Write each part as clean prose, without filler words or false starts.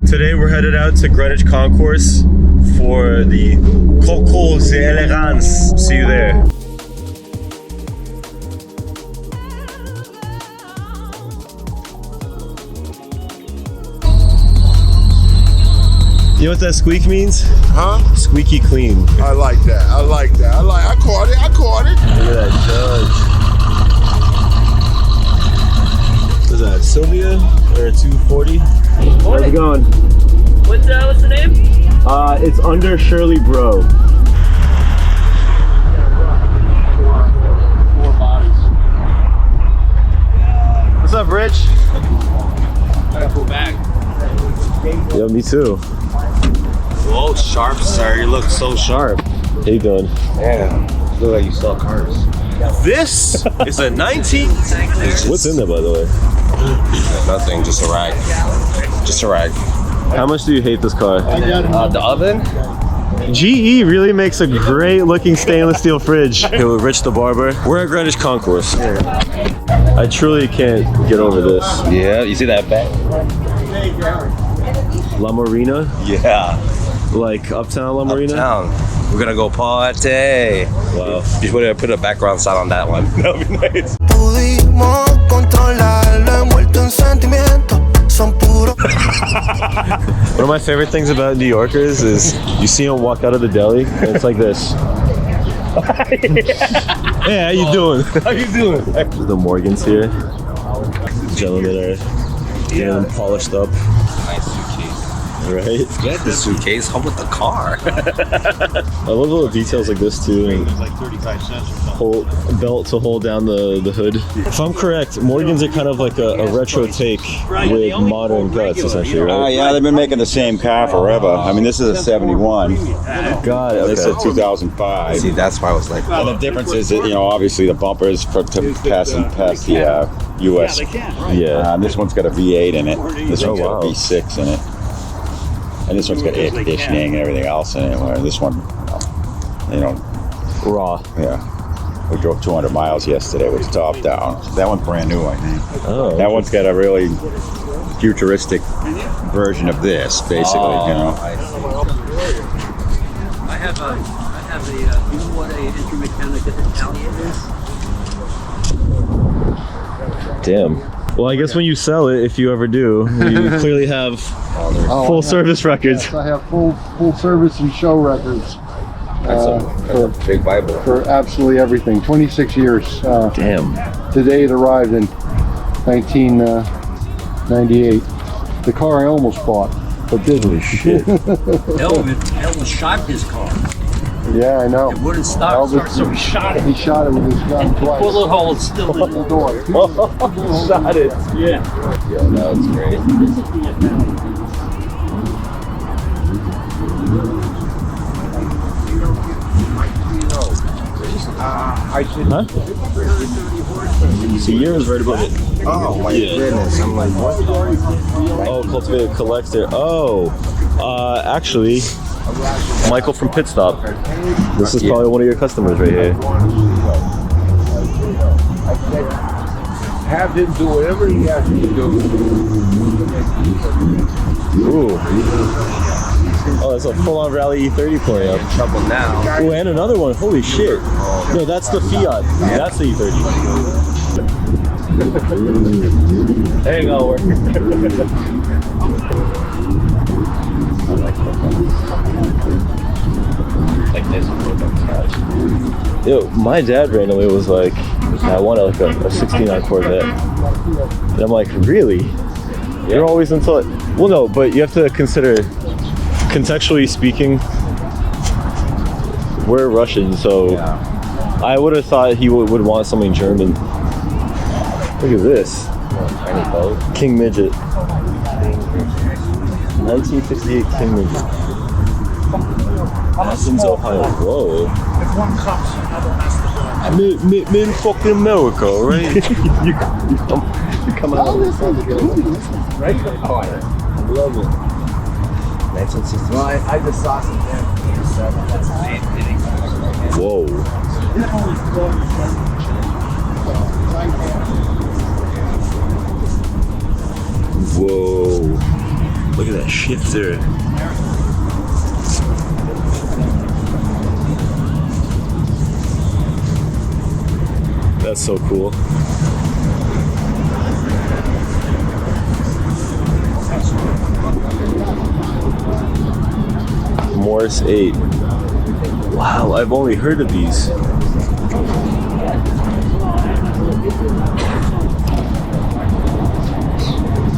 Today we're headed out to Greenwich Concours for the Concours D Elegance. See you there. You know what that squeak means? Huh? Squeaky clean. I like that. I like that. I caught it. I caught it. Look at that judge. What is that, Sylvia or 240? How's it going? What's the name? It's under Shirley Bro. Four bodies. What's up, Rich? I got full bag. Yeah, me too. Whoa, sharp, sir. You look so sharp. How you doing? Yeah. You look like you sell cars. This is a 19. What's in there, by the way? Nothing, just a rag. Just a rag. How much do you hate this car? The oven? GE really makes a great looking stainless steel fridge. Here with Rich the barber. We're at Greenwich Concours. I truly can't get over this. Yeah, you see that back? La Marina? Yeah. Like Uptown La Marina? Uptown. We're gonna go party. Wow. You should put a background sound on that one. That'll be nice. One of my favorite things about New Yorkers is you see them walk out of the deli and it's like this. Hey, how you doing? How you doing? The Morgans here. Gentlemen are getting them polished up. Nice suitcase. Right? Get the suitcase. Come with the car. I love little details like this too. And Like 35 cents or something. hold belt to hold down the hood. If I'm correct, Morgans are kind of like a retro take with modern guts, essentially, right? Yeah, they've been making the same car forever. I mean, this is a 71. God, This is a 2005. See, that's why I was like, And the difference is that, obviously the bumper is to pass the US. Yeah. This one's got a V8 in it. This one's got wow. a V6 in it. And this one's got air conditioning and everything else in it. Where this one, Raw. yeah. We drove 200 miles yesterday with the top down. That one's brand new, I think. Oh. That one's got a really futuristic version of this, basically, I have a, you know what a instrument mechanic is? Damn. Well, I guess when you sell it, if you ever do, you clearly have full service records. Yes, I have full service and show records. that's a big Bible. For absolutely everything. 26 years. Damn. The day it arrived in 1998. The car I almost bought, but didn't. Holy shit. Elvis shot his car. Yeah, I know. It wouldn't stop, so he shot it. He shot it with his gun twice. Bullet hole is still in the door. Shot it. Yeah. Yeah, that was great. Huh? So yours right above it. Oh my goodness. I'm like, what? Oh, cultivated collector. Oh, actually, Michael from Pit Stop. This is probably one of your customers right here. Have him do whatever he has to do. Ooh. Oh, that's a full-on Rally E30 pouring up. Trouble now. Oh, and another one. Holy shit. No, that's the Fiat. That's the E30. There you go, work. Like this. Yo, my dad randomly was like, I want like a 69 Corvette. And I'm like, really? You're always into it? Well, no, but you have to consider, contextually speaking, we're Russian, so I would have thought he would want something German. Look at this. Tiny boat. King Midget. 1968 King Midget. Athens, Ohio. Whoa. Made in fucking America, right? you come out of this. Right? Oh, I love it. 1960. Well, I just saw some there. Whoa. Whoa. Look at that shifter. That's so cool. Morris 8. Wow, I've only heard of these.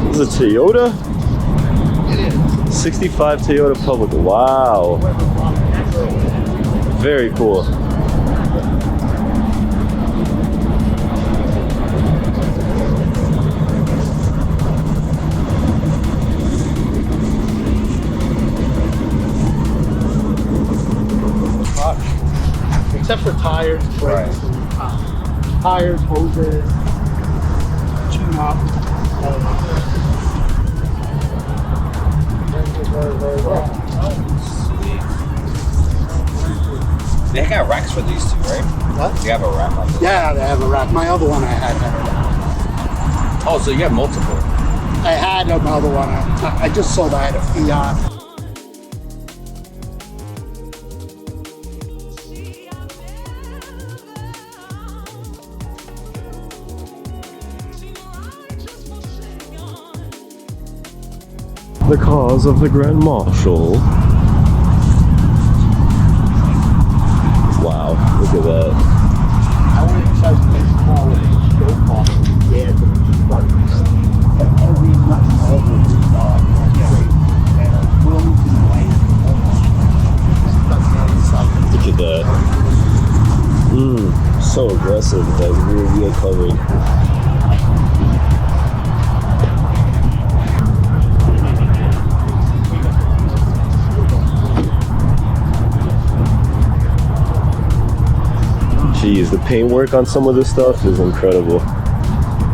This is a Toyota? It is. 65 Toyota Public. Wow. Very cool. Except for tires, brakes, tires, hoses, tune up. They got racks for these two, right? What? You have a rack on this? Yeah, they have a rack. My other one I had a rack. Oh, so you have multiple. I had another one. I just sold. I had a Fiat. The cause of the Grand Marshal. Wow, look at that. I went inside this car with a show car. Yeah, the front. Every nut over the car. Look at that. So aggressive with that rear wheel covered. Jeez, the paintwork on some of this stuff is incredible.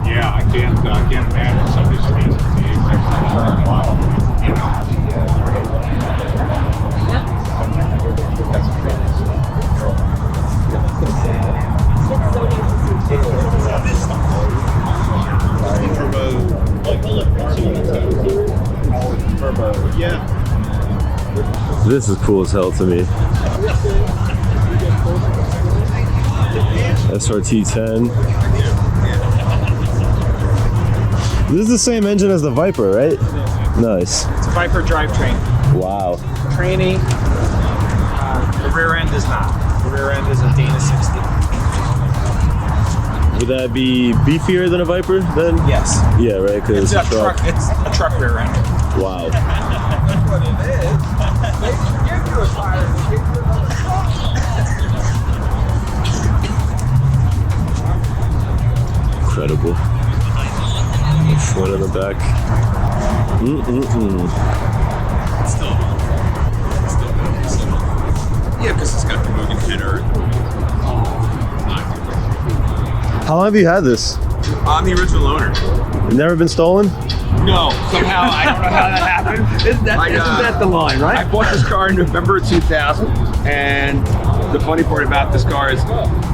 Yeah, I can't imagine somebody's seen the exact model. You know. This is cool as hell to me. SRT10. This is the same engine as the Viper, right? Nice. It's a Viper drivetrain. Wow. Tranny. The rear end is not. The rear end is a Dana 60. Would that be beefier than a Viper then? Yes. Yeah, right, because It's a truck. It's a truck rear end. Wow. That's what it is. They give you a tire. They give you Incredible. Front and the back. Yeah, because it's got the moving header. How long have you had this? I'm the original owner. Never been stolen? No, somehow I don't know how that happened. Isn't that the line, right? I bought this car in November of 2000, and the funny part about this car is,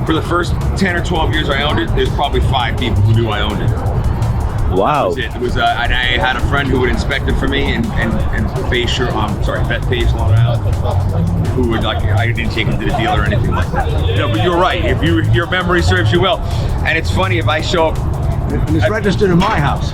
for the first 10 or 12 years I owned it, there's probably 5 people who knew I owned it. Wow. It was, and I had a friend who would inspect it for me, and Bayshore, Beth Long Island, who would I didn't take him to the dealer or anything like that. No, but you're right. If your memory serves you well, and it's funny if I show up. And it's registered in my house.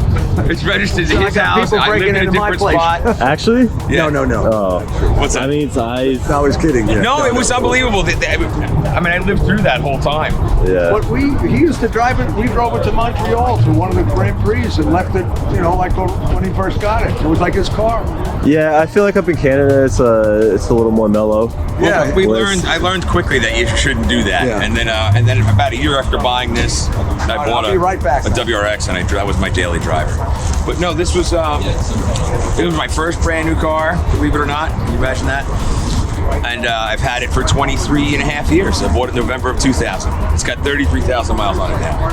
It's registered So in I his got house. people I live breaking in a into my different place. spot. Actually? Yeah. No. Oh. What's that? I mean, I was kidding. Yeah. No, it was unbelievable. I mean, I lived through that whole time. Yeah. But he used to drive it. We drove it to Montreal to one of the Grand Prix and left it, like when he first got it. It was like his car. Yeah, I feel like up in Canada, it's a little more mellow. Yeah, Whereas- I learned quickly that you shouldn't do that. Yeah. And then about a year after buying this, I bought I'll be right back a now. WRX, and that was my daily driver. But no, this was it was my first brand new car, believe it or not. Can you imagine that? And I've had it for 23 and a half years. I bought it in November of 2000. It's got 33,000 miles on it now.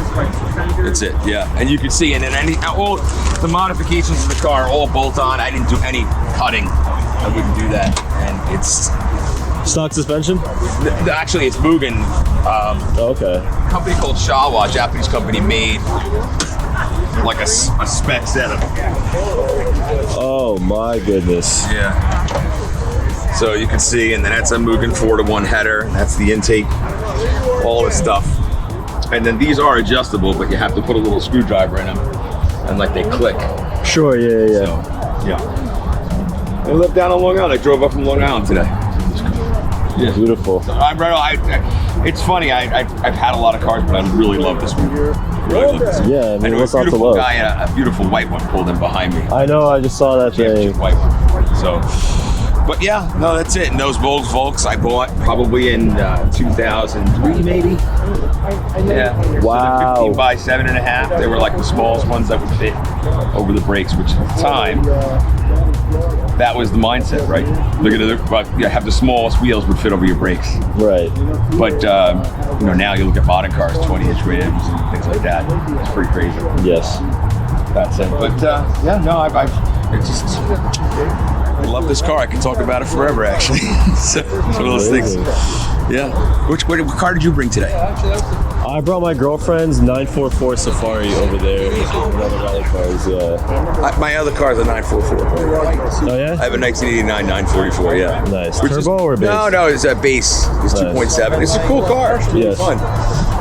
That's it, yeah. And you can see, and then all the modifications of the car are all bolt on. I didn't do any cutting. I wouldn't do that. And it's Stock suspension? actually it's Mugen. Okay. A company called Shawa, a Japanese company, made like a spec setup. Oh my goodness. Yeah. So you can see, and then that's a Mugen 4-to-1 header. That's the intake, all this stuff. And then these are adjustable, but you have to put a little screwdriver in them, and like they click. Sure, yeah. So, yeah. I live down on Long Island. I drove up from Long Island today. Yeah. Beautiful. It's funny. I've had a lot of cars, but I really love this one. Really love this one. Yeah, I mean, and what's a not to beautiful love? guy and a beautiful white one pulled in behind me. I know, I just saw that thing. Championship white one. So, but yeah, no, that's it. And those Volks I bought probably in 2003, maybe. Yeah. Wow. So 15 by 7.5. They were like the smallest ones that would fit over the brakes, which at the time, that was the mindset, right? Look at it, but you have the smallest wheels would fit over your brakes. Right. But now you look at modern cars, 20-inch rims and things like that. It's pretty crazy. Yes. That's it. But I love this car. I can talk about it forever, actually. So it's one of those things. Yeah. What car did you bring today? I brought my girlfriend's 944 Safari over there. One of the rally cars, yeah. My other car is a 944. Oh yeah? I have a 1989 944. Yeah. Nice. Which Turbo or base? No, it's a base. It's Nice. 2.7. It's a cool car. It's really Yes. fun.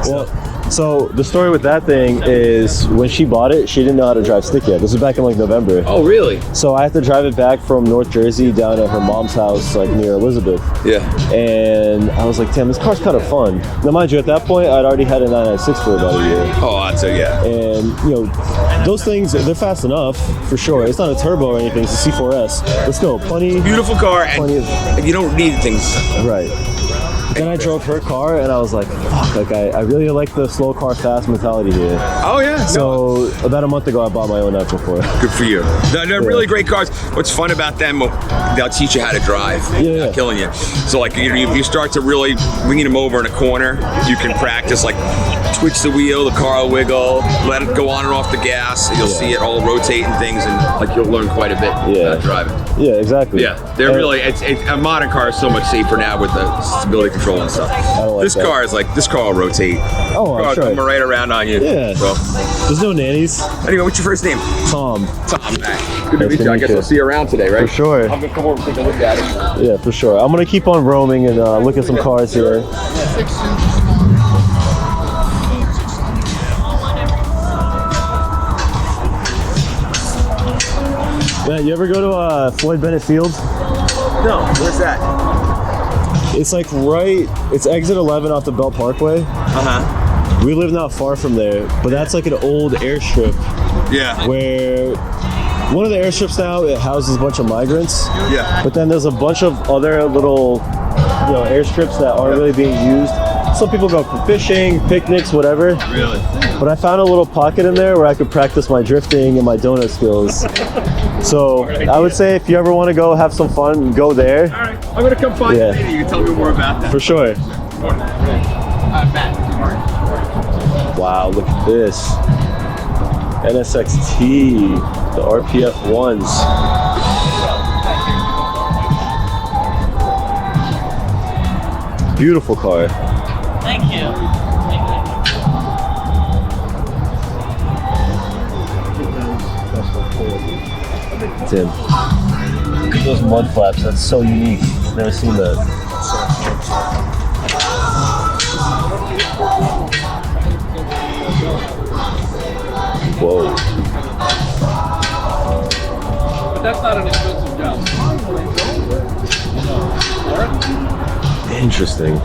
Well, so the story with that thing is when she bought it, she didn't know how to drive stick yet. This was back in like November. Oh, really? So I had to drive it back from North Jersey down to her mom's house, like near Elizabeth. Yeah. And I was like, damn, this car's kind of fun. Now, mind you, at that point, I'd already had a 996 for about a year. Oh, I'd say yeah. And, those things, they're fast enough, for sure. It's not a turbo or anything, it's a C4S. Let's go, plenty. Beautiful car, Plenty and you don't need things. Right. Then I drove her car, and I was like, fuck, like I really like the slow car fast mentality here. Oh, yeah. So about a month ago, I bought my own 944. Good for you. They're really great cars. What's fun about them, they'll teach you how to drive. Yeah. Not killing you. So like you start to really lean them over in a corner, you can practice like twitch the wheel, the car will wiggle, let it go on and off the gas. You'll see it all rotating things, and like you'll learn quite a bit about driving. Yeah, exactly. Yeah, they're really. It's a modern car is so much safer now with the stability control and stuff. I don't like This that. car is like this car will rotate. Oh, I'm sure. Come right around on you. Yeah. So There's no nannies. anyway, what's your first name? Tom. Tom. Good to Nice meet to you. I meet guess you. I'll see you around today, right? For sure. I'm gonna come over and take a look at it. Yeah, for sure. I'm gonna keep on roaming and look at some cars here. Yeah, you ever go to Floyd Bennett Field? No, where's that? It's like it's exit 11 off the Belt Parkway. We live not far from there, but that's like an old airstrip Yeah. where one of the airstrips now, it houses a bunch of migrants. Yeah. But then there's a bunch of other little, airstrips that aren't really being used. Some people go for fishing, picnics, whatever. Really? But I found a little pocket in there where I could practice my drifting and my donut skills. So I would say if you ever want to go have some fun, go there. All right. I'm gonna come find Yeah. you later. You can tell me more about that. For sure. Matt. Wow, look at this. NSXT, the RPF ones. Beautiful car. Thank you. Tim. Look at those mud flaps. That's so unique. Never seen that. Whoa. But that's not an expensive job. Interesting.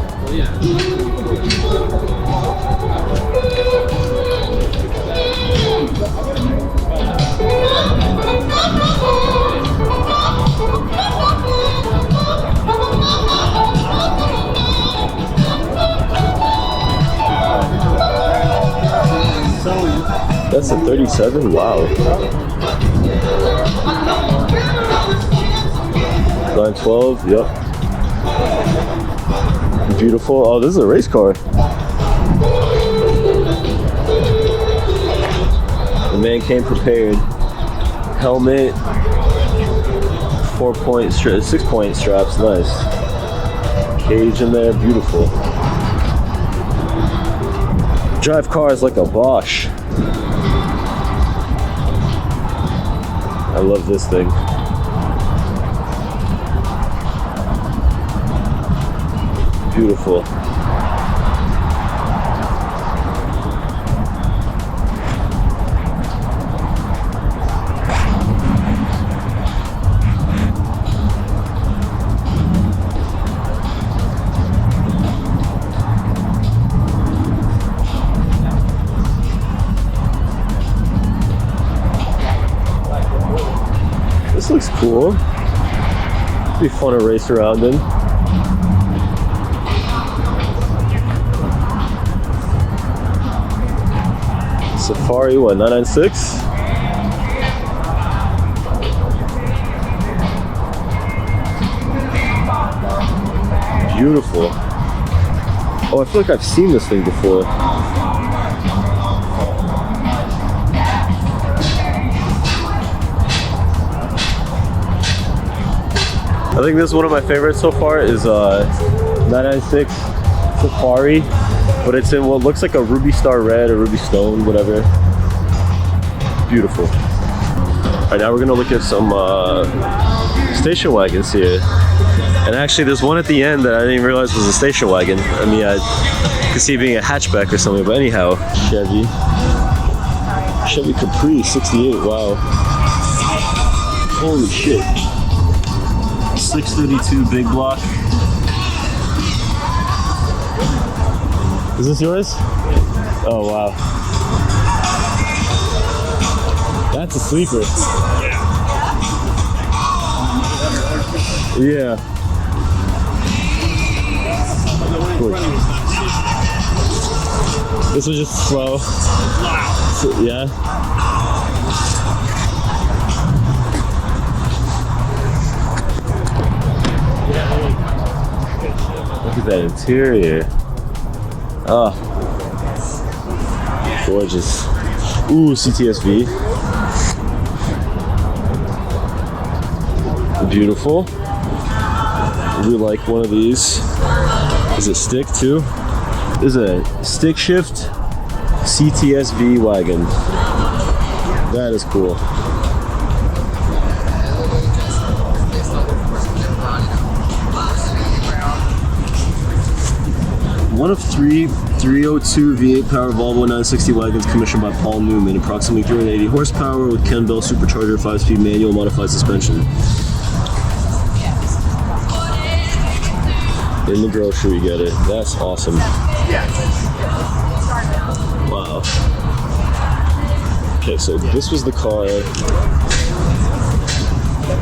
That's a 37? Wow. 912, yep. Beautiful. Oh, this is a race car. The man came prepared. Helmet, 6-point straps, nice. Cage in there, beautiful. Drive cars like a Bosch. I love this thing. Beautiful. This looks cool. It'd be fun to race around in. Safari, what, 996? Beautiful. Oh, I feel like I've seen this thing before. I think this is one of my favorites so far is 996 Safari, but it's in what looks like a ruby star red or ruby stone, whatever. Beautiful. All right, now we're gonna look at some station wagons here. And actually there's one at the end that I didn't even realize was a station wagon. I mean, I could see it being a hatchback or something, but anyhow, Chevy Capri 68, wow. Holy shit. 632 big block. Is this yours? Oh wow. That's a sleeper. Yeah. This was just slow. So, yeah. Look at that interior. Oh, gorgeous. Ooh, CTSV. Beautiful. We like one of these. Is it stick too? This is a stick shift CTSV wagon. That is cool. One of three 302 V8 power Volvo 960 wagons commissioned by Paul Newman, approximately 380 horsepower with Ken Bell supercharger, 5-speed manual modified suspension. In the grocery, you get it. That's awesome. Wow. Okay, so this was the car.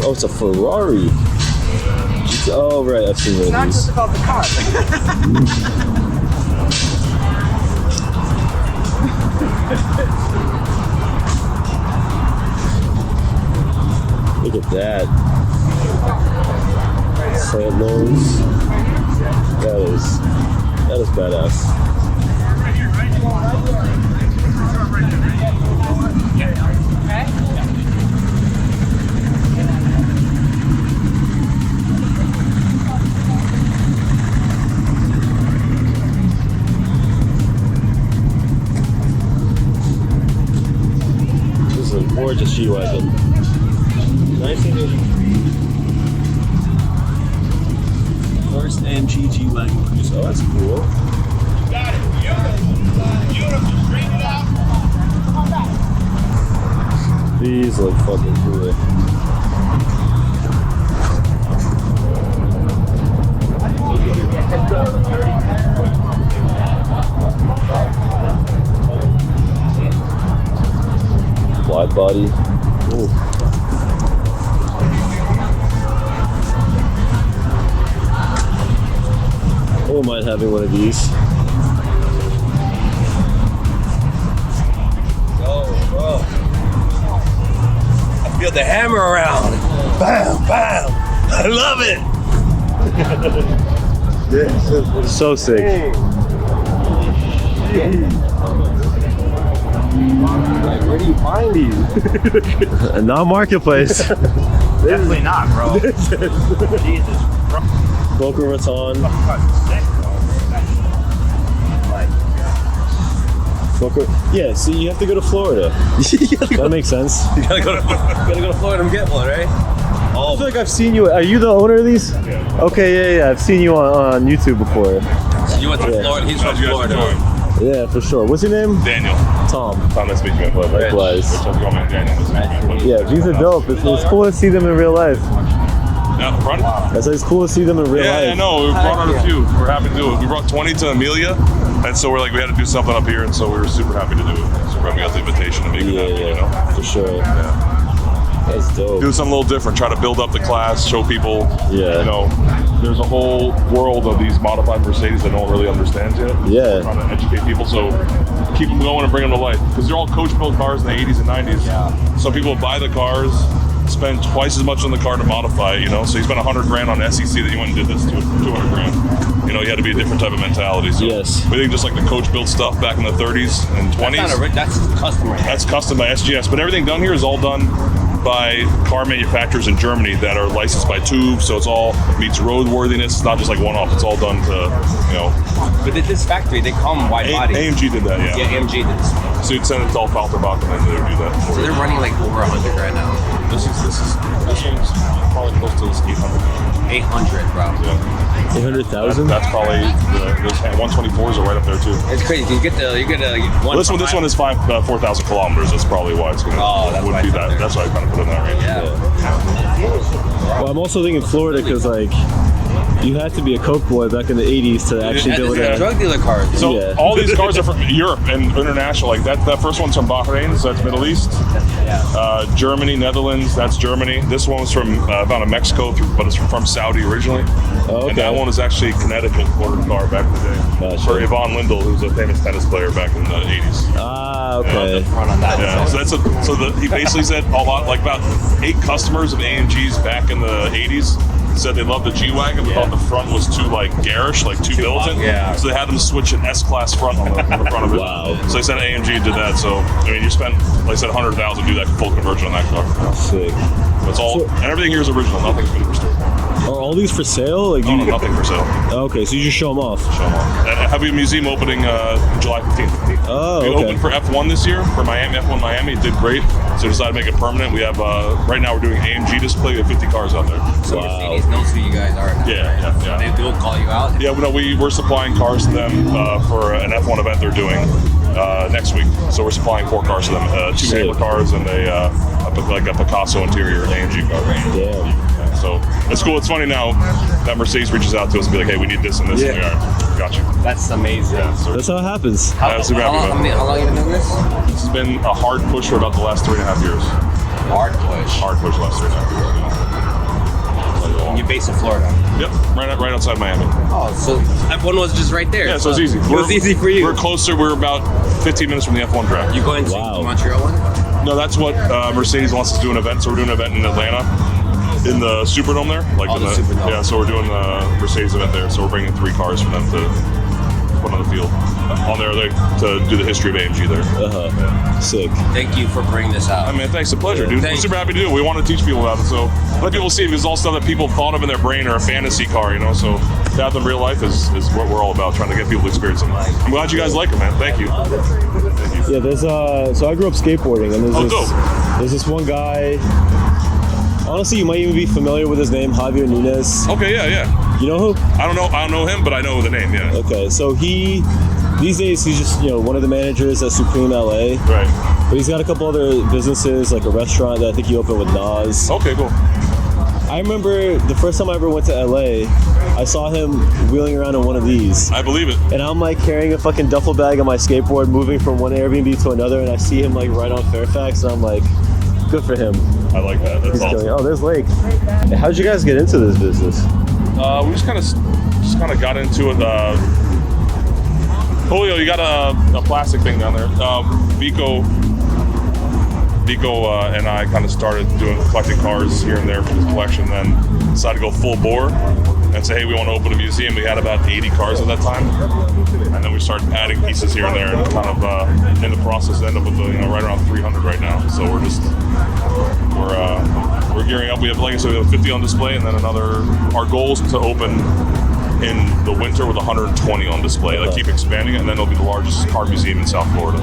Oh, it's a Ferrari. Oh, right, I've seen one of these. Not just about the car. Look at that. Slant nose. That is badass. This is a gorgeous G-Wagon. 1983. First AMG G-Wagon produced. Oh, that's cool. Got it. Beautiful. Straighten it out. These look fucking cool. Wide body. Ooh. I wouldn't mind having one of these. I feel the hammer around. Bam, bam. I love it. So sick. Where do you find these? Not marketplace. Definitely not, bro. Jesus. Boca Raton. Yeah, see, you have to go to Florida. That makes sense. You gotta go to Florida and get one, right? I feel like I've seen you. Are you the owner of these? Yeah. Okay, yeah. I've seen you on YouTube before. So you went to Florida. He's from Florida. Yeah, for sure. What's your name? Daniel. Tom. Tom, nice to meet you. Likewise. Daniel. Yeah, these are dope. It's cool to see them in real life. Yeah, front? I said it's cool to see them in real life. Yeah, no, we brought on a few. We're happy to do it. We brought 20 to Amelia, and so we're like, we had to do something up here, and so we were super happy to do it. So we got the invitation to make it happen, you know? For sure. Yeah. That's dope. Do something a little different, try to build up the class, show people, Yeah. you know, there's a whole world of these modified Mercedes that no one really understands yet. Yeah. We're trying to educate people, so keep them going and bring them to life. Because they're all coach-built cars in the 80s and 90s. Yeah. So people buy the cars, spend twice as much on the car to modify it, you know? So you spent $100 grand on SEC that you went and did this to 200 grand. You know, you had to be a different type of mentality. So Yes. we think just like the coach-built stuff back in the 30s and 20s. That's custom right That's custom by SGS, but everything done here is all done by car manufacturers in Germany that are licensed by Tube, so it's all meets roadworthiness. It's not just like one-off. It's all done to, you know. But at this factory, they come wide body. AMG did that, yeah. Yeah, AMG did this. So you'd send it to all Falterbach and then they would do that. So they're running like over 100 right now. This one's probably close to 800. 800, bro. Yeah. 800,000? That's probably those 124s are right up there too. It's crazy. You get one. Well, this one is 4,000 kilometers. That's probably why it's gonna. Oh, that's why be it's that. up there. That's why I kind of put it in that range. Yeah. Well, I'm also thinking Florida because, like, you had to be a Coke boy back in the 80s to actually And do it's a it. drug dealer cars. So Yeah. all these cars are from Europe and international. Like that first one's from Bahrain, so that's Middle East. Germany, Netherlands, that's Germany. This one was from found in Mexico, but it's from Saudi originally. Oh, okay. And that one is actually Connecticut ordered car back in the day. Gotcha. For Yvonne Lindell, who's a famous tennis player back in the 80s. Ah, okay. Front on that. Yeah, so he basically said a lot, like about 8 customers of AMG's back in the 80s said they loved the G-Wagon, but thought the front was too like garish, like too militant. Yeah. So they had them switch an S-Class front on the front of it. Wow. So they said AMG did that. So I mean, you spent, like I said, 100,000 to do that full conversion on that car. Sick. That's all, and everything here is original. Nothing's been restored. Are all these for sale? Like, No, nothing for sale. Okay, so you just show them off. Show 'em off. And have a museum opening July 15th. Oh, We okay. opened for F1 this year, for Miami, F1 Miami. It did great. So we decided to make it permanent. We have, right now we're doing AMG display. We have 50 cars out there. So Mercedes knows who you guys are now. Yeah, right? yeah. They will call you out. Yeah, we're supplying cars to them for an F1 event they're doing next week. So we're supplying 4 cars to them, 2 Sick. Hammer cars and a Picasso interior AMG car. Damn. Yeah, so it's cool. It's funny now that Mercedes reaches out to us and be like, hey, we need this and this. Yeah. And we are, got you. That's amazing. Yeah, so That's how it happens. yeah, super happy about it. How long have you been doing this? This has been a hard push for about the last 3.5 years. Hard push. Hard push the last 3.5 years. You're based in Florida. Yep, right outside Miami. Oh, so F1 was just right there. Yeah, so it's easy. It was easy for you. We're closer. We're about 15 minutes from the F1 track. You going to Wow. Montreal one? No, that's what Mercedes wants us to do an event. So we're doing an event in Atlanta, in the Superdome there. Like Oh, the Superdome. Yeah, so we're doing the Mercedes event there. So we're bringing 3 cars for them to put on the field on there to do the history of AMG there. Sick. Thank you for bringing this out. I mean, thanks, a pleasure, dude. Thanks. We're super happy to do it. We want to teach people about it. So let people see it, because it's all stuff that people thought of in their brain or a fantasy car, you know. So to have them real life is what we're all about, trying to get people to experience it. I'm glad you guys like it, man. Thank you. Yeah, there's so I grew up skateboarding, and there's this one guy. Honestly, you might even be familiar with his name, Javier Nunez. Okay, yeah. You know who? I don't know him, but I know the name. Yeah. Okay, so these days he's just one of the managers at Supreme LA. Right. But he's got a couple other businesses, like a restaurant that I think he opened with Nas. Okay, cool. I remember the first time I ever went to LA, I saw him wheeling around in one of these. I believe it. And I'm like carrying a fucking duffel bag on my skateboard, moving from one Airbnb to another, and I see him like right on Fairfax, and I'm like, good for him. I like that. That's He's awesome. killing. Oh, there's Lake. How'd you guys get into this business? We just kind of got into it. Julio, you got a plastic thing down there. Vico and I kind of started collecting cars here and there for this collection, then decided to go full bore and say, hey, we want to open a museum. We had about 80 cars at that time, and then we started adding pieces here and there, and kind of in the process end up with right around 300 right now. So we're gearing up. We have, like I said, we have 50 on display, and then our goal is to open in the winter with 120 on display. Like keep expanding it, and then it'll be the largest car museum in South Florida.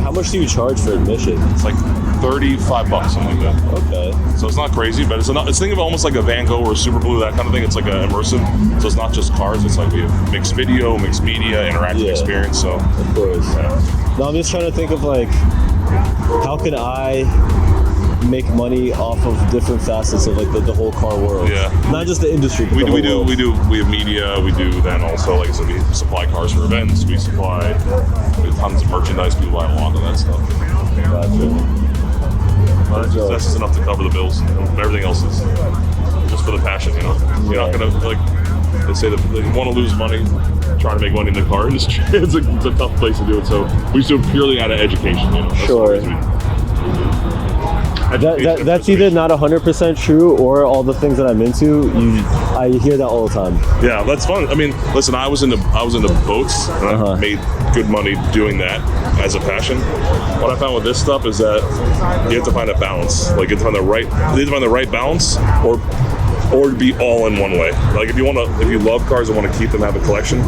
How much do you charge for admission? It's like $35, something like that. Okay. So it's not crazy, but it's think of it almost like a Van Gogh or a Super Blue, that kind of thing. It's like a immersive. So it's not just cars. It's like we have mixed video, mixed media, interactive experience. So of course. No, I'm just trying to think of like, how can I make money off of different facets of like the whole car world? Yeah. Not just the industry. But we the whole world. we have media. We do then also, like I said, we supply cars for events. We have tons of merchandise. People buy a lot of that stuff. Gotcha. But that's just enough to cover the bills. Everything else is just for the passion, you know. You're not gonna, like they say, that they want to lose money trying to make money in the car industry. It's a tough place to do it. So we just do it purely out of education, you know. That's sure. That's either not 100% true, or all the things that I'm into, I hear that all the time. Yeah, that's fun. I mean, listen, I was into boats, and I made good money doing that as a passion. What I found with this stuff is that you have to find a balance. Like you have to find the right balance, or be all in one way. Like if you love cars and want to keep them, have a collection,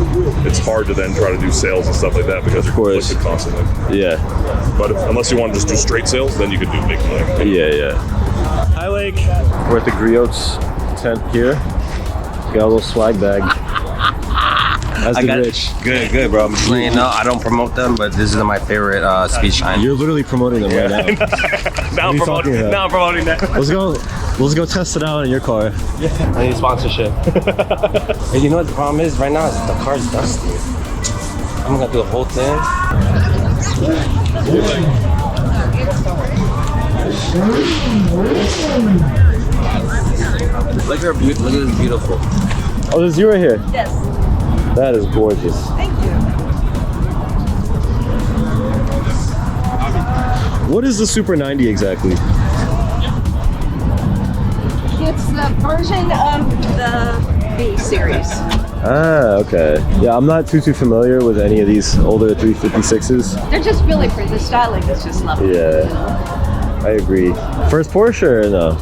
it's hard to then try to do sales and stuff like that because you're conflicted constantly. Yeah. But unless you want to just do straight sales, then you could do big money. Yeah. Hi, Lake. We're at the Griots tent here. Got a little swag bag. That's the rich. Good, bro. I'm just letting you know, I don't promote them, but this is my favorite speed shine. You're literally promoting them right now. Now I'm promoting that. Let's go test it out in your car. Yeah. I need sponsorship. Hey, you know what the problem is right now? Is the car's dusty. I'm gonna do the whole thing. Look at this beautiful. Oh, there's you right here. Yes. That is gorgeous. Thank you. What is the Super 90 exactly? It's the version of the B series. Ah, okay. Yeah, I'm not too familiar with any of these older 356s. They're just really pretty. The styling is just lovely. Yeah, I agree. First Porsche or no?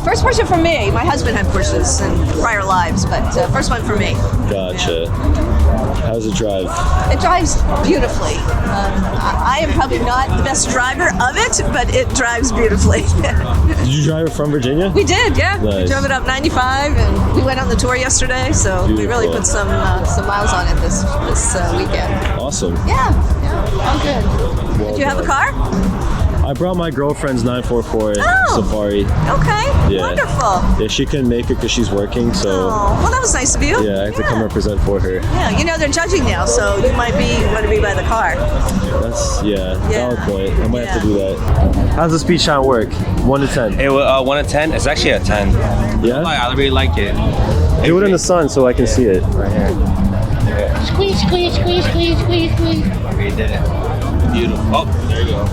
First Porsche for me. My husband had Porsches in prior lives, but first one for me. Gotcha. How does it drive? It drives beautifully. I am probably not the best driver of it, but it drives beautifully. Did you drive it from Virginia? We did, yeah. Nice. We drove it up 95, and we went on the tour yesterday, so we really put some miles on it this weekend. Awesome. Yeah, all good. Did you have a car? I brought my girlfriend's 944 Safari. Okay, Yeah. wonderful. Yeah, she couldn't make it because she's working, so Oh, well, that was nice of you. yeah, I have to come represent for her. Yeah, you know they're judging now, so you might want to be by the car. That's valid point. I might have to Yeah. do that. How's the speed shine work? 1 to 10. It 1 to 10. It's actually a 10. Yeah. I really like it. Do it in the sun so I can see it. Right here. Squeeze, squeeze, squeeze, squeeze, squeeze, squeeze. Okay, you did it. Beautiful. Oh, there you go.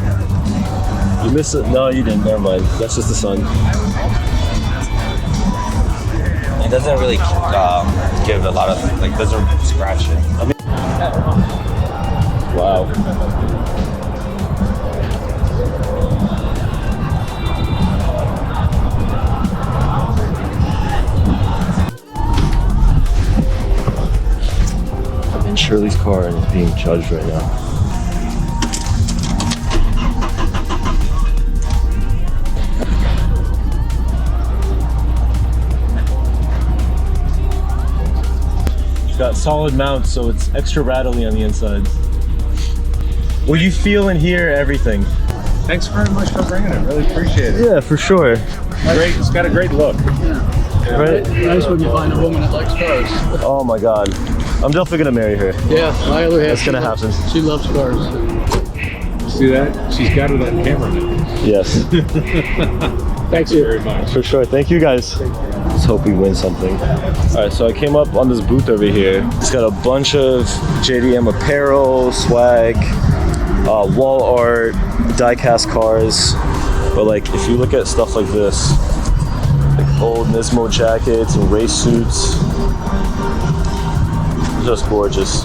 You missed it. No, you didn't. Never mind. That's just the sun. It doesn't really give a lot of, doesn't scratch it. Wow. I'm in Shirley's car and it's being judged right now. Got solid mounts, so it's extra rattly on the inside. Well, you feel and hear everything. Thanks very much for bringing it. Really appreciate it. Yeah, for sure. Great. It's got a great look. Right? Nice when you find a woman that likes cars. Oh my God. I'm definitely gonna marry her. Yeah, my other half. That's gonna happen. She loves cars. See that? She's got it on camera now. Yes. Thanks very much. For sure. Thank you guys. Let's hope we win something. All right, so I came up on this booth over here. It's got a bunch of JDM apparel, swag, wall art, die-cast cars. But like, if you look at stuff like this, like old Nismo jackets and race suits, just gorgeous.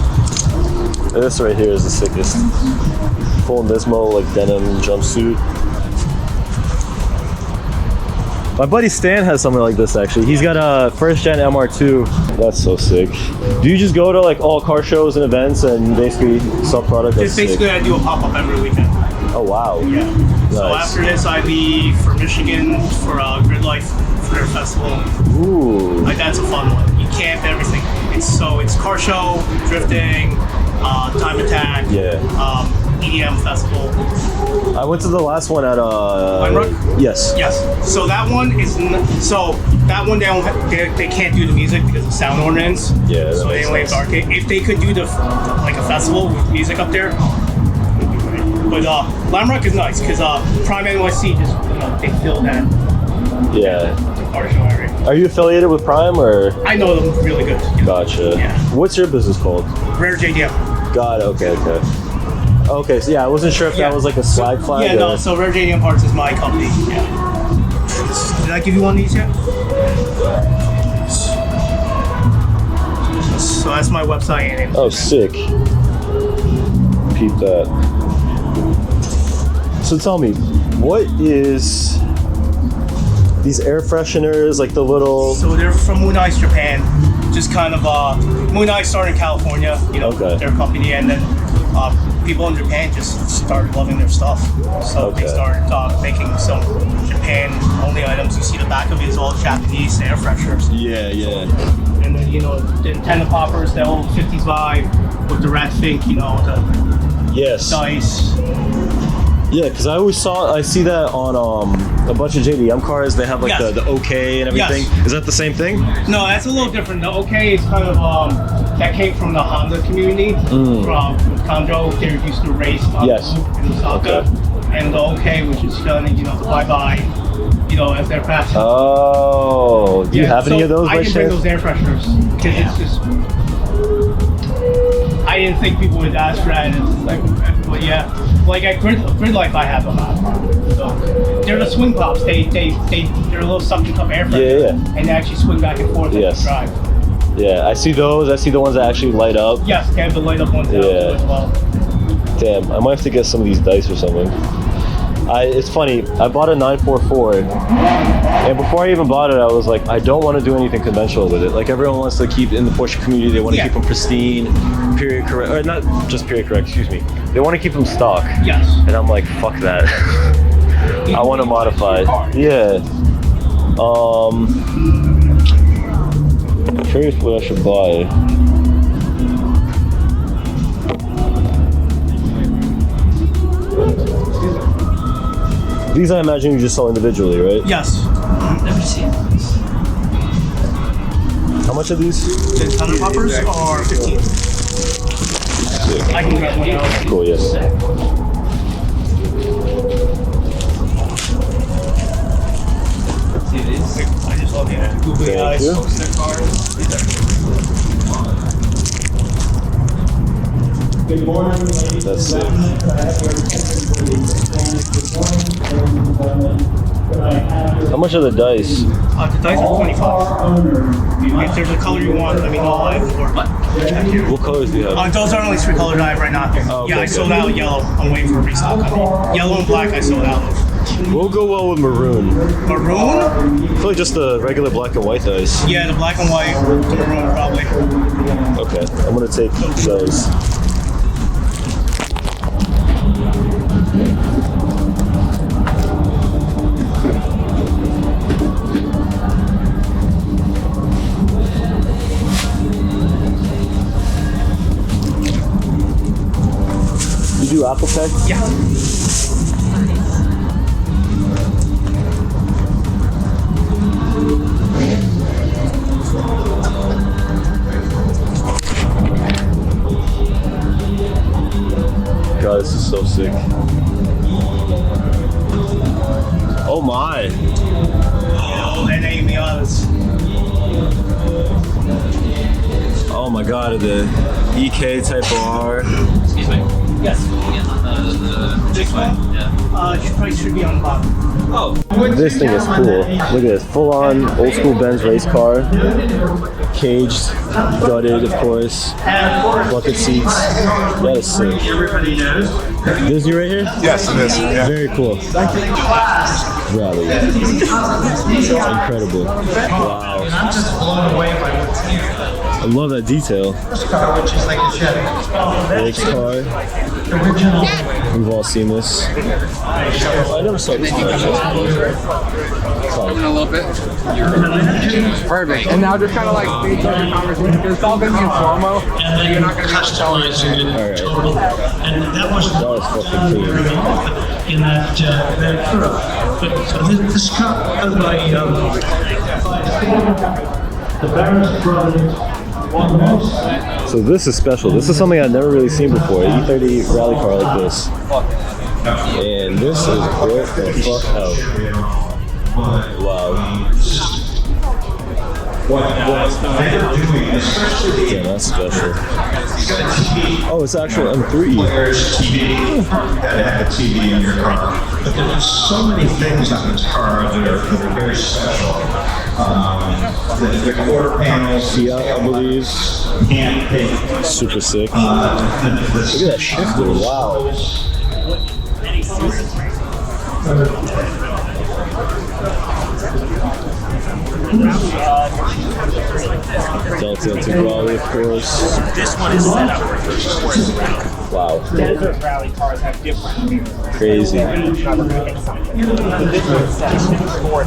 This right here is the sickest. Full Nismo like denim jumpsuit. My buddy Stan has something like this actually. He's got a first gen MR2. That's so sick. Do you just go to like all car shows and events and basically sell product? It's basically I do a pop-up every weekend. Oh wow. Yeah. Nice. So after this I leave for Michigan for Grid Life Career Festival. Ooh. Like that's a fun one. You camp everything. It's car show, drifting, time attack, EDM festival. I went to the last one at Limerick? Yes. Yes. So that one is they can't do the music because of sound ordinance. Yeah. So they only have the arcade. If they could do like a festival with music up there, it'd be great. But Limerick is nice because Prime NYC just they fill that. Yeah. Car show area. Are you affiliated with Prime or? I know them really good. Gotcha. Yeah. What's your business called? Rare JDM. Got it. Okay. Okay, so yeah, I wasn't sure if that was like a swag flag. Yeah, no, so Rare JDM Parts is my company. Yeah. Did I give you one of these yet? So that's my website and Oh, sick. Peep that. So tell me, what is these air fresheners, like the little... So they're from Moon Ice, Japan. Just kind of, Moon Ice started in California, their company, and then people in Japan just started loving their stuff. So they started making some Japan-only items. You see the back of it is all Japanese air fresheners. Yeah. And then, the antenna poppers, the old 50s vibe with the rat fink, the dice. Yeah, because I see that on a bunch of JDM cars. They have like the OK and everything. Yes. Is that the same thing? No, that's a little different. The OK is kind of that came from the Honda community. From Conjo, they used to race in Osaka, and the OK, which is kind of the bye-bye, as their passion. Oh, do you have any of those? I can bring those air fresheners because it's just. I didn't think people would ask for that. It's like, but yeah, like at Grid Life, I have them. So they're the swing pops. They're a little suction cup air freshener, and they actually swing back and forth as you drive. Yeah, I see those. I see the ones that actually light up. Yes, they have the light up ones as well. Damn, I might have to get some of these dice or something. It's funny, I bought a 944, and before I even bought it, I was like, I don't want to do anything conventional with it. Like, everyone wants to keep, in the Porsche community, they want to keep them pristine, period correct, or not just period correct, excuse me. They want to keep them stock. Yes. And I'm like, fuck that. I want to modify it. Yeah. I'm curious what I should buy. These I imagine you just sell individually, right? Yes. Never seen these. How much are these? The antenna poppers are 15. I can grab one out. Cool, yes. See these? I just love the googly eyes. Good morning, ladies That's and gentlemen. Could I have your attention, please? Good morning, ladies and gentlemen. Could I have your How much are the dice? The dice are 25. If there's a color you want, let me know. I have four. What colors do you have? Those are only 3 colors I have right now. Oh, I okay. sold out yellow. I'm waiting for a restock on it. Yellow and black I sold out of. We'll go well with maroon. Maroon? I feel like just the regular black and white dice. Yeah, the black and white, the maroon probably. Okay, I'm gonna take those. You do Apple Tech? Yeah. God, this is so sick. Oh my. Oh, and Amy honest. Oh my God, the EK Type R. Excuse me. Yes. This one? Yeah. It probably should be on the bottom. Oh. This thing is cool. Look at this, full on old school Benz race car. Caged, gutted, of course. Bucket seats. That is sick. Disney right here? Yes, it is. Yeah. Very cool. rally. Incredible. Wow. I'm just blown away by what's here. I love that detail. First car, which is like a Chevy. Next car. Original. We've all seen this. I never saw this one. In a little bit. Perfect. And now just kind of like speed through the conversation because it's all going to be in slow-mo. So you're not going to be customizing it totally. And that was fucking clean. in that curve. But so this car by the Barris Brothers. So this is special. This is something I've never really seen before. An E30 rally car like this. And this is built the fuck out. Wow. Yeah, that's special. Oh, it's actual M3. Where's TV? Gotta have a TV in your car. But there's so many things on this car that are very special. The quarter panels. Yeah, I believe. Super sick. Look at that shifter. Wow. Delta Integrale, of course. This one is set up for wow. desert rally cars have different. Crazy. This one's set up for